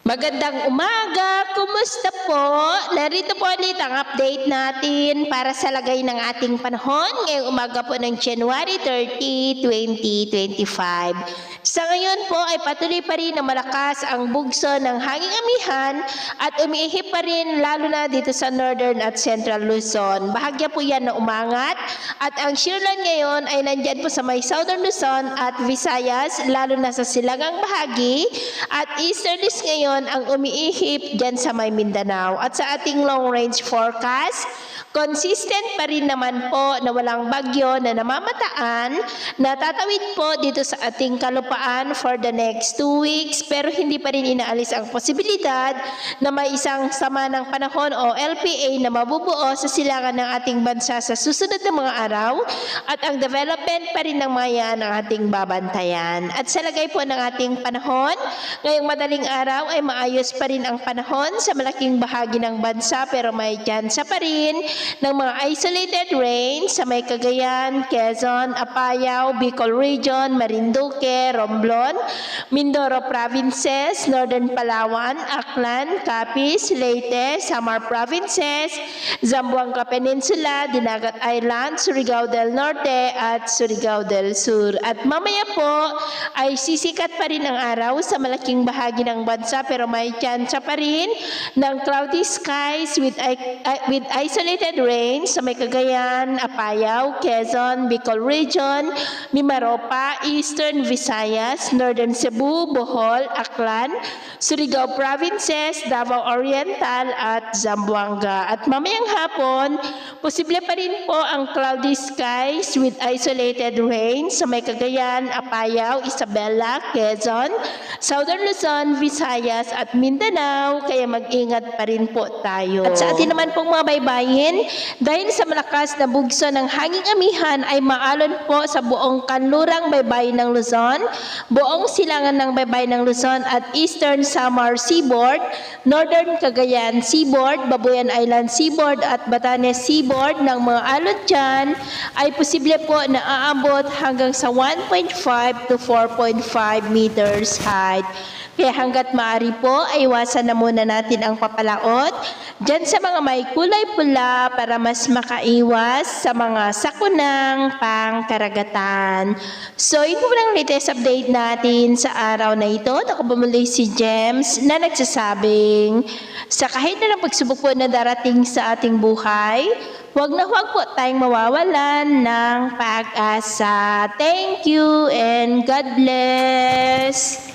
Magandang umaga! Kumusta po? Narito po ulit ang update natin para sa lagay ng ating panahon ngayong umaga po ng January 30, 2025. Sa ngayon po ay patuloy pa rin na malakas ang bugso ng hanging amihan at umiihip pa rin lalo na dito sa Northern at Central Luzon. Bahagya po yan na umangat at ang sinulan ngayon ay nandyan po sa may Southern Luzon at Visayas lalo na sa silangang bahagi at Easternist ngayon ang umiihip dyan sa may Mindanao. At sa ating long range forecast, consistent pa rin naman po na walang bagyo na namamataan na tatawid po dito sa ating kalupaan for the next 2 weeks, pero hindi pa rin inaalis ang posibilidad na may isang sama ng panahon o LPA na mabubuo sa silangan ng ating bansa sa susunod na mga araw at ang development pa rin ng mga yan ang ating babantayan. At sa lagay po ng ating panahon, ngayong madaling araw ay maayos pa rin ang panahon sa malaking bahagi ng bansa pero may tsansa pa rin ng mga isolated rain sa may Cagayan, Quezon, Apayao, Bicol Region, Marinduque, Romblon, Mindoro Provinces, Northern Palawan, Aklan, Capiz, Leyte, Samar Provinces, Zamboanga Peninsula, Dinagat Island, Surigao del Norte at Surigao del Sur. At mamaya po ay sisikat pa rin ang araw sa malaking bahagi ng bansa pero may tsansa pa rin ng cloudy skies with isolated rain sa may Cagayan, Apayao, Quezon, Bicol Region, Mimaropa, Eastern Visayas, Northern Cebu, Bohol, Aklan, Surigao Provinces, Davao Oriental at Zamboanga. At mamayang hapon, posible pa rin po ang cloudy skies with isolated rain sa may Cagayan, Apayao, Isabela, Quezon, Southern Luzon, Visayas at Mindanao, kaya mag-ingat pa rin po tayo. At sa atin naman pong mga baybayin, dahil sa malakas na bugso ng hanging amihan ay maalon po sa buong kanlurang baybayin ng Luzon, buong silangan ng baybayin ng Luzon at Eastern Samar Seaboard, Northern Cagayan Seaboard, Babuyan Island Seaboard at Batanes Seaboard ng mga alon dyan ay posible po na aabot hanggang sa 1.5 to 4.5 meters height. Kaya hanggat maaari po, ay iwasan na muna natin ang papalaot dyan sa mga may kulay pula para mas makaiwas sa mga sakunang pangkaragatan. So, yun po lang latest update natin sa araw na ito. Ako bumuli si James na nagsasabing sa kahit na pagsubok po na darating sa ating buhay, huwag na huwag po tayong mawawalan ng pag-asa. Thank you and God bless!